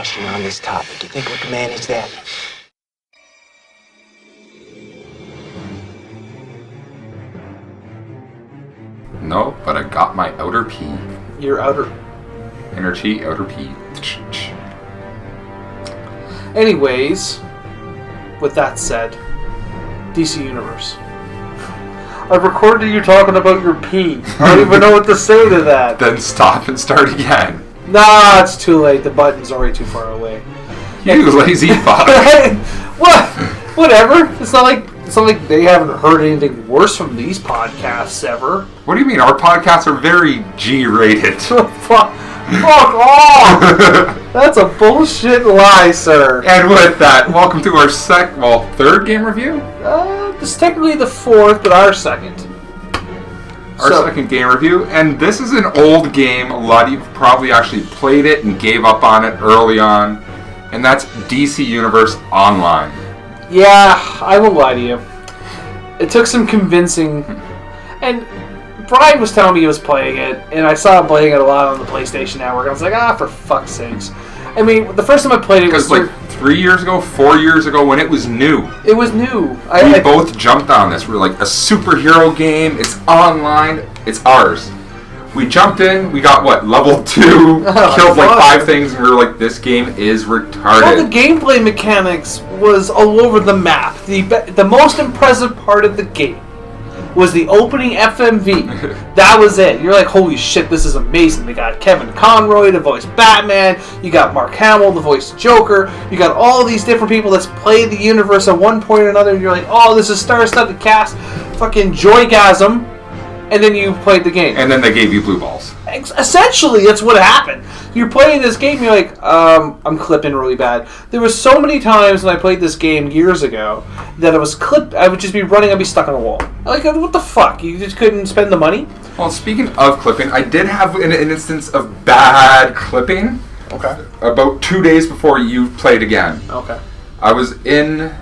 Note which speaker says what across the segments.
Speaker 1: discussion on this topic. You think we can manage that?
Speaker 2: No, but I got my outer P.
Speaker 3: Your outer...
Speaker 2: Inner Chi, outer P.
Speaker 3: Anyways, with that said, DC Universe. I've recorded you talking about your pee. I don't even know what to say to that.
Speaker 2: Then stop and start again.
Speaker 3: Nah, it's too late. The button's already too far away.
Speaker 2: You lazy fuck.
Speaker 3: What? Whatever. It's not like they haven't heard anything worse from these podcasts ever.
Speaker 2: What do you mean? Our podcasts are very G-rated.
Speaker 3: Fuck off! That's a bullshit lie, sir.
Speaker 2: And with that, welcome to our third game review?
Speaker 3: This is technically the fourth, but our second.
Speaker 2: Second game review, and this is an old game. A lot of you probably actually played it and gave up on it early on, and that's DC Universe Online.
Speaker 3: Yeah, I won't lie to you. It took some convincing, and Brian was telling me he was playing it, and I saw him playing it a lot on the PlayStation Network. I was like, for fuck's sakes. I mean, the first time I played it was
Speaker 2: like 3 years ago, 4 years ago, when it was new.
Speaker 3: It was new.
Speaker 2: We both jumped on this. We were like, a superhero game. It's online. It's ours. We jumped in. We got level 2. Killed like 5 things, and we were like, this game is retarded.
Speaker 3: Well, the gameplay mechanics was all over the map. The most impressive part of the game was the opening FMV. That was it. You're like, holy shit, this is amazing. They got Kevin Conroy to voice Batman. You got Mark Hamill to voice Joker. You got all these different people that's played the universe at one point or another. And you're like, oh, this is star-studded cast. Fucking joygasm. And then you played the game.
Speaker 2: And then they gave you blue balls.
Speaker 3: Essentially, that's what happened. You're playing this game, you're like, I'm clipping really bad. There was so many times when I played this game years ago that I would just be running, I'd be stuck on a wall. Like, what the fuck? You just couldn't spend the money?
Speaker 2: Well, speaking of clipping, I did have an instance of bad clipping.
Speaker 3: Okay.
Speaker 2: About 2 days before you played again.
Speaker 3: Okay.
Speaker 2: I was in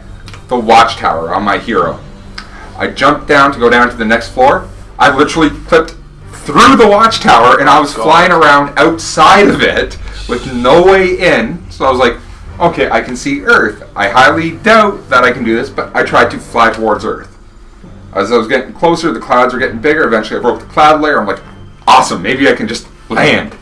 Speaker 2: the watchtower on my hero. I jumped down to go down to the next floor. I literally clipped through the watchtower, and I was flying around outside of it with no way in. So I was like, okay, I can see Earth. I highly doubt that I can do this, but I tried to fly towards Earth. As I was getting closer, the clouds were getting bigger. Eventually I broke the cloud layer. I'm like, awesome, maybe I can just land.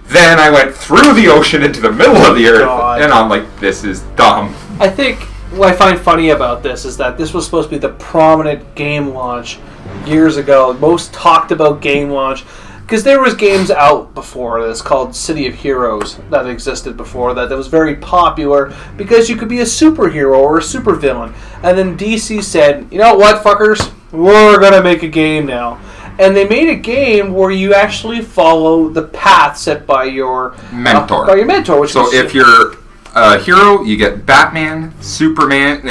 Speaker 2: Then I went through the ocean into the middle of the Earth, and I'm like, this is dumb.
Speaker 3: I think what I find funny about this is that this was supposed to be the prominent game launch years ago, most talked about game launch, because there was games out before this called City of Heroes that existed before that was very popular because you could be a superhero or a supervillain. And then DC said, you know what, fuckers, we're gonna make a game now. And they made a game where you actually follow the path set by your mentor.
Speaker 2: If you're a hero, you get Batman, Superman,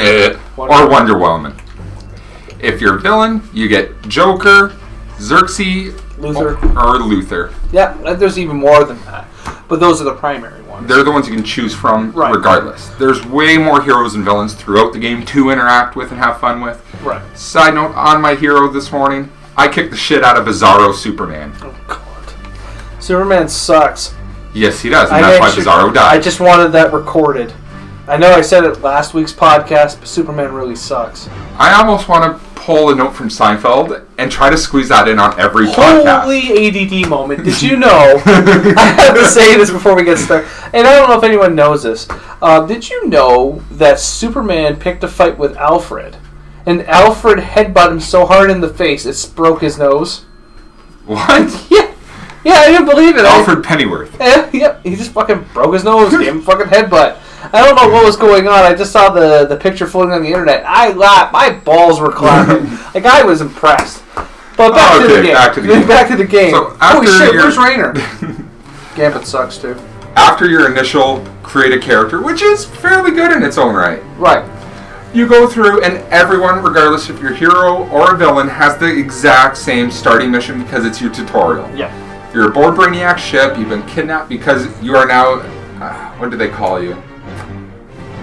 Speaker 2: or Wonder Woman. If you're a villain, you get Joker, Xerxes, or Luther.
Speaker 3: Yeah, there's even more than that. But those are the primary ones.
Speaker 2: They're the ones you can choose from regardless. There's way more heroes and villains throughout the game to interact with and have fun with.
Speaker 3: Right.
Speaker 2: Side note, on my hero this morning, I kicked the shit out of Bizarro Superman.
Speaker 3: Oh, God. Superman sucks.
Speaker 2: Yes, he does, and that's why Bizarro died.
Speaker 3: I just wanted that recorded. I know I said it last week's podcast, but Superman really sucks.
Speaker 2: I almost want to pull a note from Seinfeld and try to squeeze that in on every podcast.
Speaker 3: Holy ADD moment. Did you know, I have to say this before we get started, and I don't know if anyone knows this, did you know that Superman picked a fight with Alfred, and Alfred headbutted him so hard in the face it broke his nose?
Speaker 2: What?
Speaker 3: Yeah, I didn't believe it.
Speaker 2: Alfred Pennyworth.
Speaker 3: Yeah, he just fucking broke his nose, gave him a fucking headbutt. I don't know what was going on. I just saw the picture floating on the internet. I laughed. My balls were clapping. Like, I was impressed. But back to the game. Back to the game.
Speaker 2: So
Speaker 3: holy shit, where's Rainer? Gambit sucks, too.
Speaker 2: After your initial create a character, which is fairly good in its own right.
Speaker 3: Right.
Speaker 2: You go through, and everyone, regardless if you're a hero or a villain, has the exact same starting mission because it's your tutorial.
Speaker 3: Yeah.
Speaker 2: You're aboard Brainiac's ship. You've been kidnapped because you are now... what do they call you?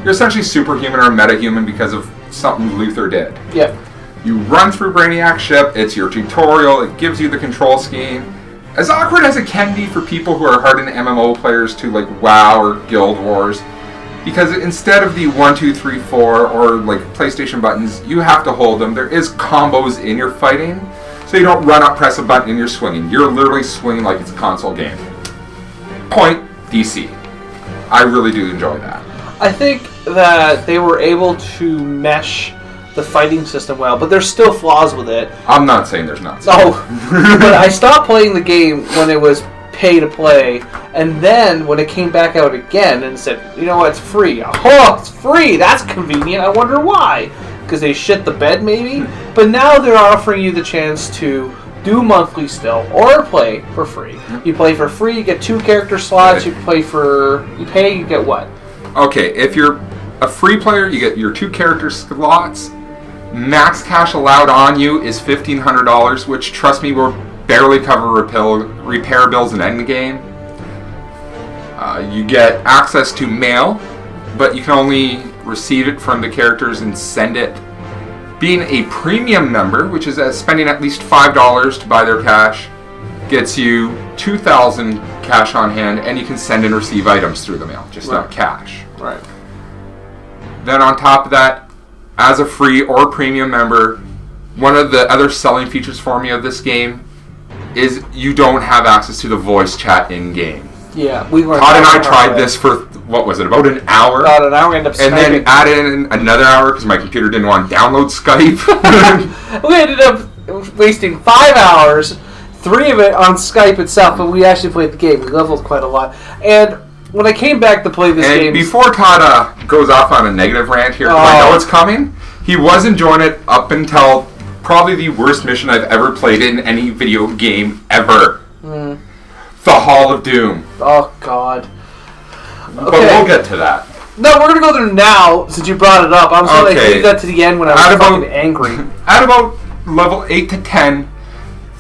Speaker 2: You're essentially superhuman or metahuman because of something Luther did.
Speaker 3: Yeah.
Speaker 2: You run through Brainiac's ship. It's your tutorial. It gives you the control scheme. as awkward as it can be for people who are hardened MMO players to like WoW or Guild Wars, because instead of the 1, 2, 3, 4 or like PlayStation buttons, you have to hold them. There is combos in your fighting, so you don't run up, press a button, and you're swinging. You're literally swinging like it's a console game. Point DC. I really do enjoy that.
Speaker 3: I think that they were able to mesh the fighting system well, but there's still flaws with it.
Speaker 2: I'm not saying there's not.
Speaker 3: Oh, but I stopped playing the game when it was pay to play, and then when it came back out again and said, you know what, it's free. Oh, it's free. That's convenient. I wonder why. Because they shit the bed, maybe. But now they're offering you the chance to do monthly still, or play for free. You play for free, you get 2 character slots. You pay, you get what?
Speaker 2: Okay, if you're a free player, you get your 2 character slots. Max cash allowed on you is $1,500, which, trust me, will barely cover repair bills in endgame. You get access to mail, but you can only receive it from the characters and send it. Being a premium member, which is spending at least $5 to buy their cash, gets you 2,000 cash on hand, and you can send and receive items through the mail, just not cash.
Speaker 3: Right.
Speaker 2: Then on top of that, as a free or premium member, one of the other selling features for me of this game is you don't have access to the voice chat in-game.
Speaker 3: Yeah, we were.
Speaker 2: Todd and I tried this for, what was it, about an hour?
Speaker 3: About an hour, we ended up
Speaker 2: and
Speaker 3: Skyping.
Speaker 2: then added in another hour because my computer didn't want to download Skype.
Speaker 3: We ended up wasting 5 hours, 3 of it on Skype itself, but we actually played the game. We leveled quite a lot. And when I came back to play this game...
Speaker 2: And before Todd goes off on a negative rant here, because I know it's coming, he was enjoying it up until probably the worst mission I've ever played in any video game ever. The Hall of Doom.
Speaker 3: Oh, God.
Speaker 2: But we'll get to that.
Speaker 3: No, we're going to go there now, since you brought it up. I'm sorry I leave that to the end when I was fucking angry.
Speaker 2: At about level 8 to 10,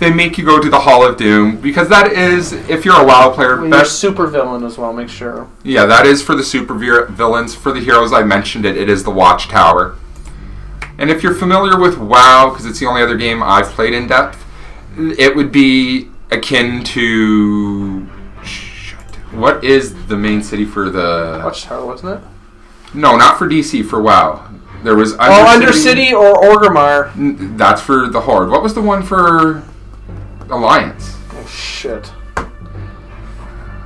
Speaker 2: they make you go to the Hall of Doom, because that is, if you're a WoW player...
Speaker 3: You're super villain as well, make sure.
Speaker 2: Yeah, that is for the super villains. For the heroes, I mentioned it is the Watchtower. And if you're familiar with WoW, because it's the only other game I've played in depth, it would be akin to... What is the main city for the...
Speaker 3: Watchtower, wasn't it?
Speaker 2: No, not for DC, for WoW. There was
Speaker 3: Undercity or Orgrimmar.
Speaker 2: That's for the Horde. What was the one for Alliance?
Speaker 3: Oh, shit. I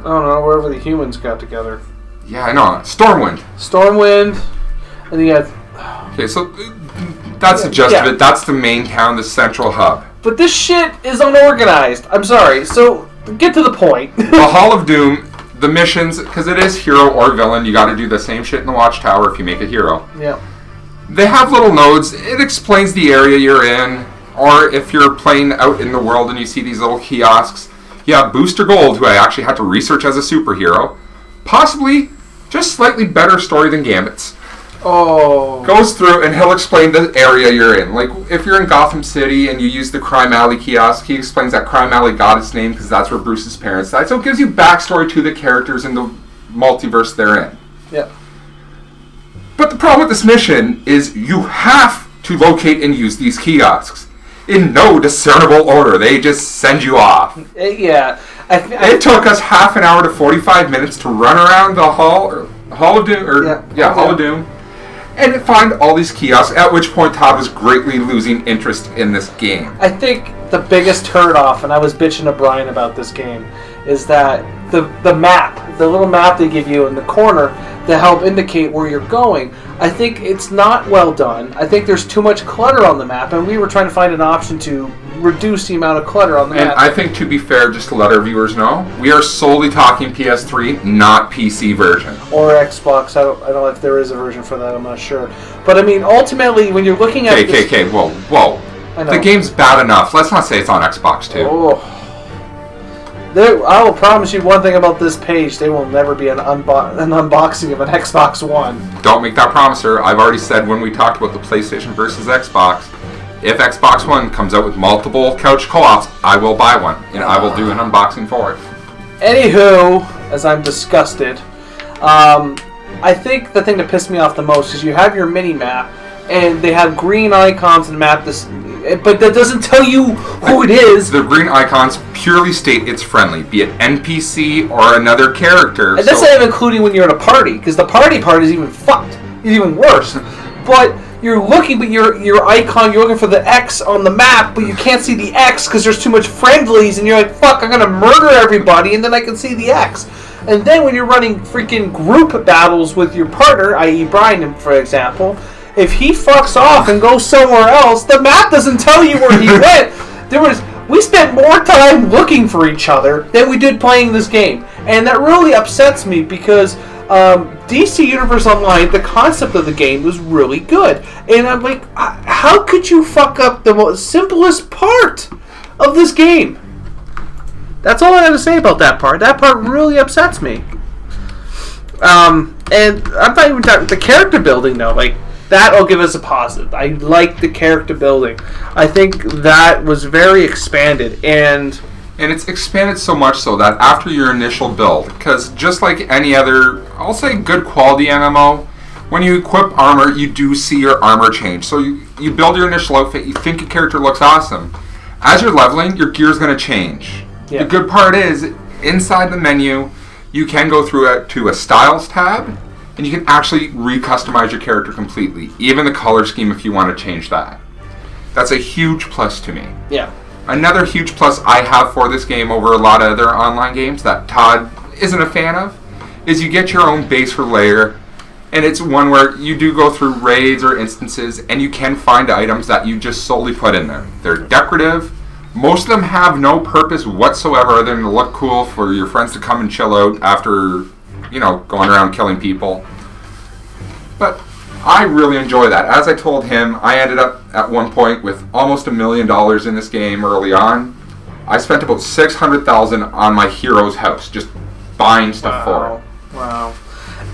Speaker 3: don't know, wherever the humans got together.
Speaker 2: Yeah, I know. Stormwind. And
Speaker 3: you got...
Speaker 2: Okay, so that's the gist of it. That's the main town, the central hub.
Speaker 3: But this shit is unorganized. I'm sorry. So, get to the point.
Speaker 2: The Hall of Doom, the missions, because it is hero or villain, you got to do the same shit in the Watchtower if you make a hero.
Speaker 3: Yeah.
Speaker 2: They have little nodes. It explains the area you're in. Or if you're playing out in the world and you see these little kiosks, you have Booster Gold, who I actually had to research as a superhero. Possibly just slightly better story than Gambit's.
Speaker 3: Oh.
Speaker 2: Goes through and he'll explain the area you're in. Like if you're in Gotham City and you use the Crime Alley kiosk, he explains that Crime Alley got its name because that's where Bruce's parents died. So it gives you backstory to the characters in the multiverse they're in.
Speaker 3: Yeah.
Speaker 2: But the problem with this mission is you have to locate and use these kiosks in no discernible order. They just send you off.
Speaker 3: Yeah.
Speaker 2: It took us half an hour to 45 minutes to run around the Hall of Doom, Hall of Doom, and find all these kiosks, at which point Todd was greatly losing interest in this game.
Speaker 3: I think the biggest turn-off, and I was bitching to Brian about this game, is that the map, the little map they give you in the corner to help indicate where you're going, I think it's not well done. I think there's too much clutter on the map, and we were trying to find an option to reduce the amount of clutter on the map.
Speaker 2: And I think, to be fair, just to let our viewers know, we are solely talking PS3, not PC version.
Speaker 3: Or Xbox. I don't know if there is a version for that. I'm not sure. But, I mean, ultimately, when you're looking at
Speaker 2: whoa. The game's bad enough. Let's not say it's on Xbox, too.
Speaker 3: Oh. I will promise you one thing about this page. There will never be an unboxing of an Xbox One.
Speaker 2: Don't make that promise, sir. I've already said when we talked about the PlayStation versus Xbox, if Xbox One comes out with multiple couch co-ops, I will buy one, and I will do an unboxing for it.
Speaker 3: Anywho, as I'm disgusted, I think the thing that pissed me off the most is you have your mini-map, and they have green icons on the map. But that doesn't tell you who it is.
Speaker 2: The green icons purely state it's friendly, be it NPC or another character.
Speaker 3: And that's not even including when you're in a party, because the party part is even fucked. It's even worse. But you're looking, but your icon, you're looking for the X on the map, but you can't see the X because there's too much friendlies, and you're like, fuck, I'm going to murder everybody, and then I can see the X. And then when you're running freaking group battles with your partner, i.e. Brian, for example, if he fucks off and goes somewhere else, the map doesn't tell you where he went. We spent more time looking for each other than we did playing this game. And that really upsets me because DC Universe Online, the concept of the game was really good. And I'm like, how could you fuck up the most simplest part of this game? That's all I have to say about that part. That part really upsets me. And I'm not even talking the character building though. Like, that will give us a positive. I like the character building. I think that was very expanded, and
Speaker 2: it's expanded so much so that after your initial build, because just like any other, I'll say good quality MMO, when you equip armor, you do see your armor change. So you build your initial outfit, you think your character looks awesome. As you're leveling, your gear's going to change. Yeah. The good part is, inside the menu, you can go through to a styles tab, and you can actually re-customize your character completely. Even the color scheme if you want to change that. That's a huge plus to me.
Speaker 3: Yeah.
Speaker 2: Another huge plus I have for this game over a lot of other online games that Todd isn't a fan of is you get your own base or layer, and it's one where you do go through raids or instances and you can find items that you just solely put in there. They're decorative. Most of them have no purpose whatsoever other than to look cool for your friends to come and chill out after, going around killing people. But I really enjoy that. As I told him, I ended up at one point with almost $1 million in this game early on. I spent about $600,000 on my hero's house, just buying stuff for it.
Speaker 3: Wow.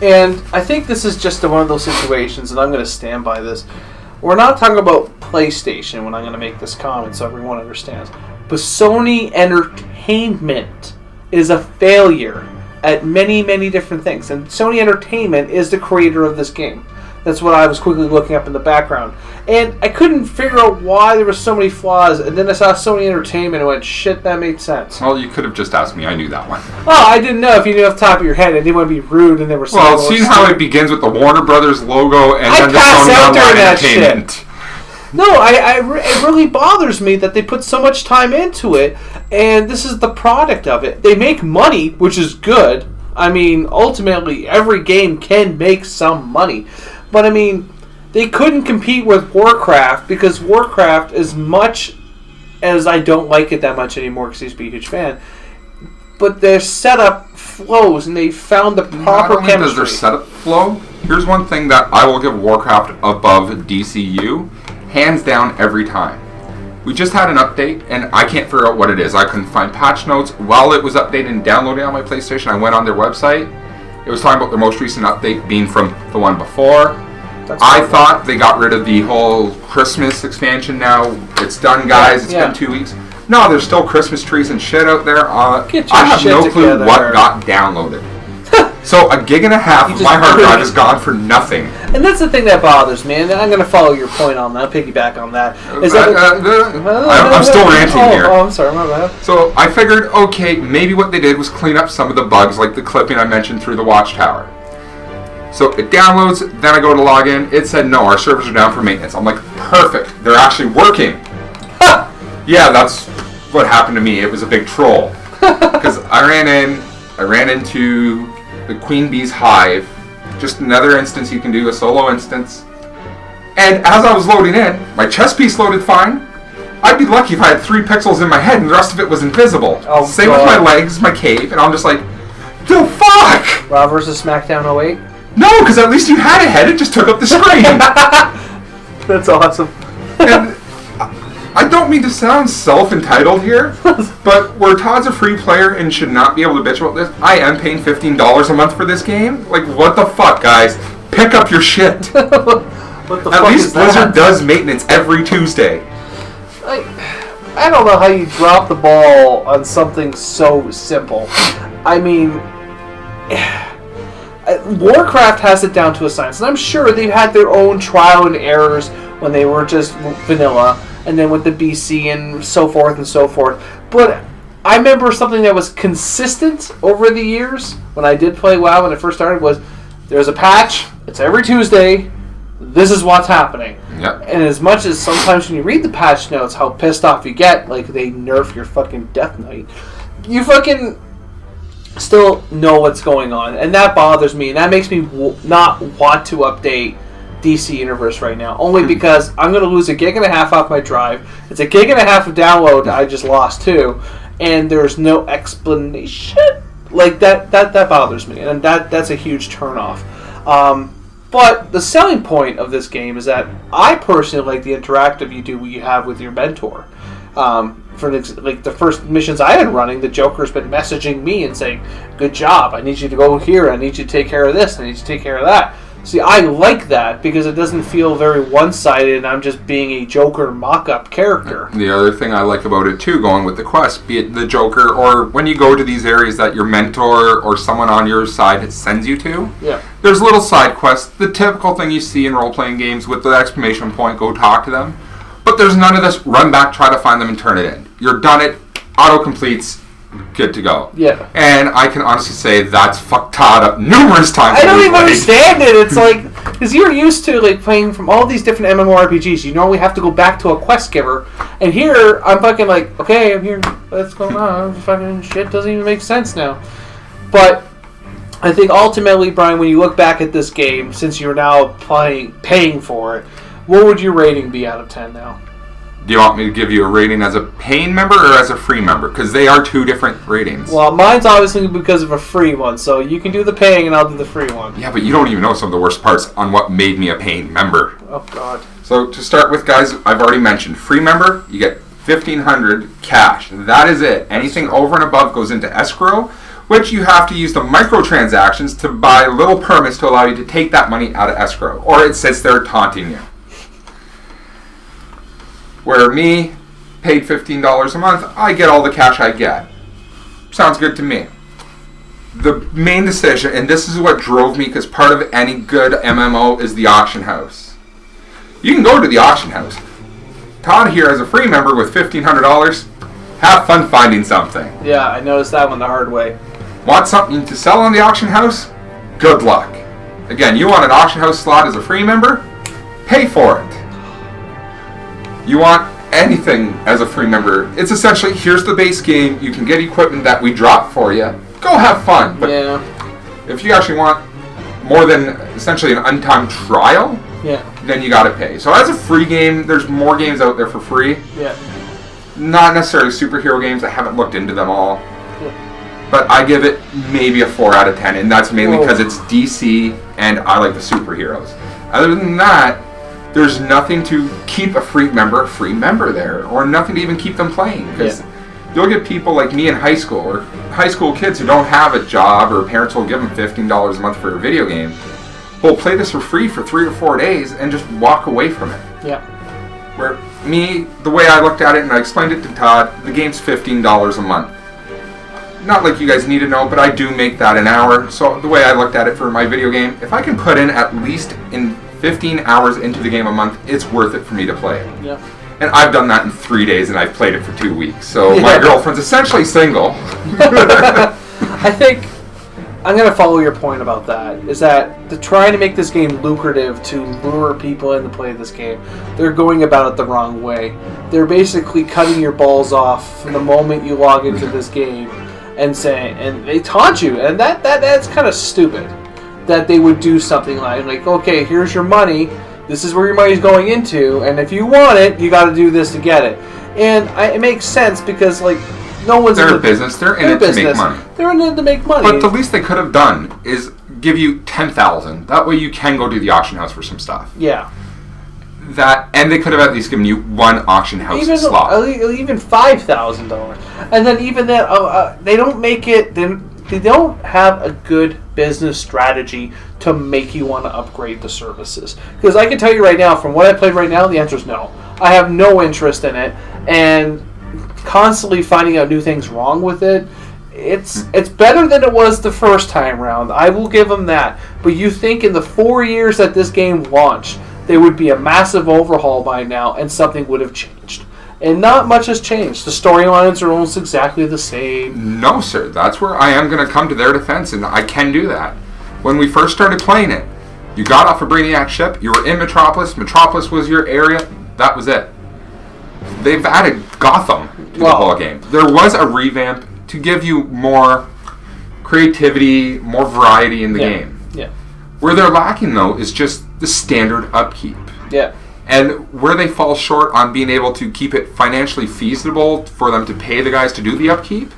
Speaker 3: And I think this is just one of those situations, and I'm going to stand by this. We're not talking about PlayStation when I'm going to make this comment so everyone understands. But Sony Entertainment is a failure at many, many different things. And Sony Entertainment is the creator of this game. That's what I was quickly looking up in the background. And I couldn't figure out why there were so many flaws. And then I saw Sony Entertainment and went, shit, that made sense.
Speaker 2: Well, you could have just asked me. I knew that one.
Speaker 3: Oh, I didn't know if you knew off the top of your head. I didn't want to be rude and there were
Speaker 2: Well, seeing how it begins with the Warner Brothers logo and then the Sony Online Entertainment.
Speaker 3: Shit. No, it really bothers me that they put so much time into it, and this is the product of it. They make money, which is good. I mean, ultimately, every game can make some money. But, I mean, they couldn't compete with Warcraft, because Warcraft, as much as I don't like it that much anymore, because I used to be a huge fan, but their setup flows, and they found the proper chemistry. Not only does
Speaker 2: their setup flow, here's one thing that I will give Warcraft above DCU, hands down every time. We just had an update, and I can't figure out what it is. I couldn't find patch notes. While it was updating and downloading on my PlayStation, I went on their website. It was talking about their most recent update being from the one before. I thought they got rid of the whole Christmas expansion now. It's done, guys. It's been 2 weeks. No, there's still Christmas trees and shit out there. I have no clue what got downloaded. So $1.5 GB of my hard drive is gone for nothing.
Speaker 3: And that's the thing that bothers me, and I'm going to follow your point on that. I'll piggyback on that.
Speaker 2: I'm still ranting here.
Speaker 3: Oh, I'm sorry, my bad.
Speaker 2: So I figured, okay, maybe what they did was clean up some of the bugs, like the clipping I mentioned through the Watchtower. So it downloads, then I go to log in. It said, no, our servers are down for maintenance. I'm like, perfect. They're actually working. Yeah, that's what happened to me. It was a big troll. Because I ran into the Queen Bee's Hive. Just another instance you can do, a solo instance. And as I was loading in, my chest piece loaded fine. I'd be lucky if I had 3 pixels in my head and the rest of it was invisible.
Speaker 3: Oh,
Speaker 2: Same with my legs, my cape, and I'm just like, the fuck!
Speaker 3: Raw vs. SmackDown 08?
Speaker 2: No, because at least you had a head, it just took up the screen.
Speaker 3: That's awesome.
Speaker 2: And I don't mean to sound self-entitled here, but where Todd's a free player and should not be able to bitch about this, I am paying $15 a month for this game. Like, what the fuck, guys? Pick up your shit.
Speaker 3: What the
Speaker 2: At
Speaker 3: fuck
Speaker 2: least
Speaker 3: is that?
Speaker 2: Blizzard does maintenance every Tuesday.
Speaker 3: I don't know how you drop the ball on something so simple. I mean, Warcraft has it down to a science, and I'm sure they've had their own trial and errors when they were just vanilla, and then with the BC and so forth and so forth. But I remember something that was consistent over the years when I did play WoW when it first started was there's a patch, it's every Tuesday, this is what's happening.
Speaker 2: Yep.
Speaker 3: And as much as sometimes when you read the patch notes how pissed off you get, like they nerf your fucking Death Knight, you fucking still know what's going on. And that bothers me, and that makes me not want to update DC Universe right now, only because I'm going to lose 1.5 gigs off my drive. It's 1.5 gigs of download I just lost too, and there's no explanation. Like that bothers me, and that's a huge turnoff. But the selling point of this game is that I personally like the interactive you have with your mentor. For like the first missions I had running, the Joker's been messaging me and saying, "Good job! I need you to go here. I need you to take care of this. I need you to take care of that." See, I like that because it doesn't feel very one-sided and I'm just being a Joker mock-up character.
Speaker 2: The other thing I like about it, too, going with the quest, be it the Joker or when you go to these areas that your mentor or someone on your side sends you to, there's little side quests, the typical thing you see in role-playing games with the exclamation point, go talk to them. But there's none of this, run back, try to find them and turn it in. You're done it, auto-completes, good to go.
Speaker 3: Yeah.
Speaker 2: And I can honestly say that's fucked Todd up numerous times.
Speaker 3: I don't even understand it. It's like, because you're used to like playing from all these different MMORPGs. You normally have to go back to a quest giver. And here, I'm fucking like, okay, I'm here. What's going on? Fucking shit doesn't even make sense now. But I think ultimately, Brian, when you look back at this game, since you're now paying for it, what would your rating be out of 10 now?
Speaker 2: Do you want me to give you a rating as a paying member or as a free member? Because they are two different ratings.
Speaker 3: Well, mine's obviously because of a free one, so you can do the paying and I'll do the free one.
Speaker 2: Yeah, but you don't even know some of the worst parts on what made me a paying member.
Speaker 3: Oh, God.
Speaker 2: So, to start with, guys, I've already mentioned, free member, you get $1,500 cash. That is it. Anything over and above goes into escrow, which you have to use the microtransactions to buy little permits to allow you to take that money out of escrow. Or it sits there taunting you. Where me, paid $15 a month, I get all the cash I get. Sounds good to me. The main decision, and this is what drove me, because part of any good MMO is the auction house. You can go to the auction house. Todd here as a free member with $1,500, have fun finding something.
Speaker 3: Yeah, I noticed that one the hard way.
Speaker 2: Want something to sell on the auction house? Good luck. Again, you want an auction house slot as a free member? Pay for it. You want anything as a free member, it's essentially, here's the base game, you can get equipment that we drop for you, go have fun. But if you actually want more than essentially an untimed trial, then you gotta pay. So as a free game, there's more games out there for free. Not necessarily superhero games, I haven't looked into them all. But I give it maybe a 4 out of 10, and that's mainly because it's DC and I like the superheroes. Other than that, there's nothing to keep a free member there, or nothing to even keep them playing. Because you'll get people like me in high school, or high school kids who don't have a job, or parents will give them $15 a month for a video game, will play this for free for 3 or 4 days and just walk away from it. Where me, the way I looked at it, and I explained it to Todd, the game's $15 a month. Not like you guys need to know, but I do make that an hour. So the way I looked at it for my video game, if I can put in at least in 15 hours into the game a month, it's worth it for me to play it. And I've done that in 3 days, and I've played it for 2 weeks. So my girlfriend's essentially single.
Speaker 3: I think I'm going to follow your point about that, is that they're trying to make this game lucrative to lure people in to play this game. They're going about it the wrong way. They're basically cutting your balls off from the moment you log into this game and they taunt you, and that's kind of stupid. That they would do something like, okay, here's your money, this is where your money's going into, and if you want it, you got to do this to get it. And it makes sense because, like, no one's
Speaker 2: in a business. They're in it to make money.
Speaker 3: They're in it to make money.
Speaker 2: But the least they could have done is give you $10,000. That way you can go to the auction house for some stuff. And they could have at least given you one auction house slot.
Speaker 3: Even $5,000. And then even that, they don't make it. They don't have a good business strategy to make you want to upgrade the services. Because I can tell you right now, from what I played right now, the answer is no. I have no interest in it, and constantly finding out new things wrong with it it's better than it was the first time round. I will give them that. But you think in the 4 years that this game launched, there would be a massive overhaul by now, and something would have changed. And not much has changed. The storylines are almost exactly the same.
Speaker 2: No, sir. That's where I am going to come to their defense, and I can do that. When we first started playing it, you got off a Brainiac ship, you were in Metropolis, Metropolis was your area, that was it. They've added Gotham to the whole game. There was a revamp to give you more creativity, more variety in the game.
Speaker 3: Yeah.
Speaker 2: Where they're lacking, though, is just the standard upkeep.
Speaker 3: Yeah.
Speaker 2: And where they fall short on being able to keep it financially feasible for them to pay the guys to do the upkeep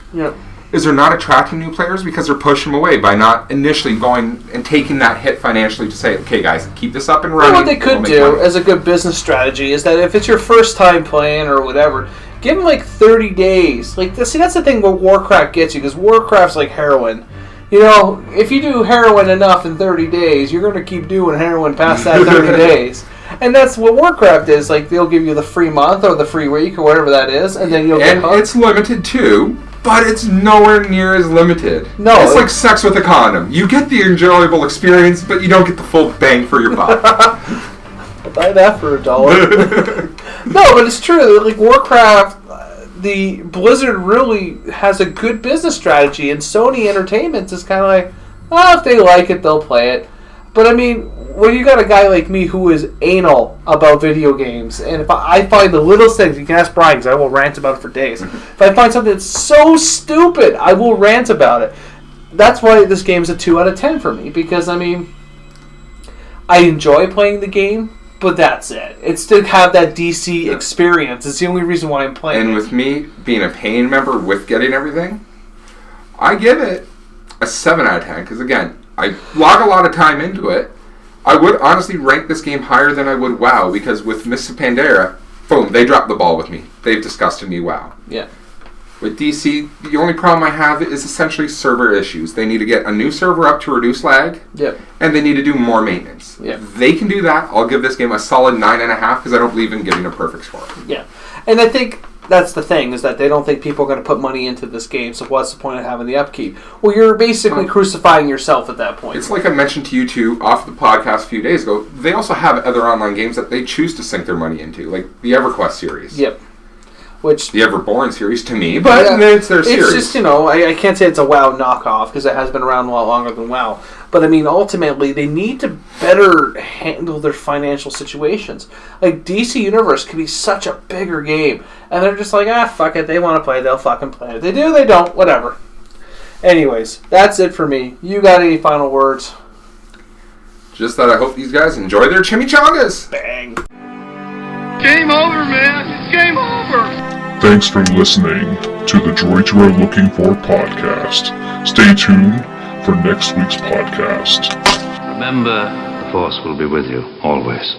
Speaker 2: is they're not attracting new players because they're pushing them away by not initially going and taking that hit financially to say, okay, guys, keep this up and running.
Speaker 3: What they could do as a good business strategy is that if it's your first time playing or whatever, give them like 30 days. Like, see, that's the thing what Warcraft gets you, because Warcraft's like heroin. You know, if you do heroin enough in 30 days, you're going to keep doing heroin past that 30 days. And that's what Warcraft is. Like, they'll give you the free month or the free week or whatever that is, and then you'll get hooked.
Speaker 2: And it's limited too, but it's nowhere near as limited.
Speaker 3: No.
Speaker 2: It's like sex with a condom. You get the enjoyable experience, but you don't get the full bang for your buck.
Speaker 3: I'll buy that for $1. No, but it's true. Like, Warcraft, the Blizzard really has a good business strategy, and Sony Entertainment is kind of like, if they like it, they'll play it. But I mean, when you got a guy like me who is anal about video games, and if I find the littlest things, you can ask Brian because I will rant about it for days. If I find something that's so stupid, I will rant about it. That's why this game's a 2 out of 10 for me, because I mean, I enjoy playing the game, but that's it. It's to have that DC experience. It's the only reason why I'm playing.
Speaker 2: And with me being a paying member with getting everything, I give it a 7 out of 10 because again, I log a lot of time into it. I would honestly rank this game higher than I would WoW because with Mists of Pandaria, boom, they dropped the ball with me. They've disgusted me WoW.
Speaker 3: Yeah.
Speaker 2: With DC, the only problem I have is essentially server issues. They need to get a new server up to reduce lag.
Speaker 3: Yep.
Speaker 2: And they need to do more maintenance.
Speaker 3: Yep.
Speaker 2: If they can do that, I'll give this game a solid 9.5 because I don't believe in giving a perfect score.
Speaker 3: Yeah. And I think that's the thing, is that they don't think people are going to put money into this game, so what's the point of having the upkeep? Well, you're basically crucifying yourself at that point.
Speaker 2: It's like I mentioned to you two off the podcast a few days ago, they also have other online games that they choose to sink their money into, like the EverQuest series.
Speaker 3: Yep. Which
Speaker 2: the Everborn series to me, but it's their series.
Speaker 3: It's just, you know, I can't say it's a WoW knockoff because it has been around a lot longer than WoW. But I mean, ultimately, they need to better handle their financial situations. Like, DC Universe could be such a bigger game, and they're just like, fuck it, they want to play, they'll fucking play it. They do, they don't, whatever. Anyways, that's it for me. You got any final words?
Speaker 2: Just that I hope these guys enjoy their chimichangas.
Speaker 3: Bang.
Speaker 4: Game over, man. It's game over.
Speaker 5: Thanks for listening to the Droids You Are Looking For podcast. Stay tuned for next week's podcast.
Speaker 6: Remember, the Force will be with you, always.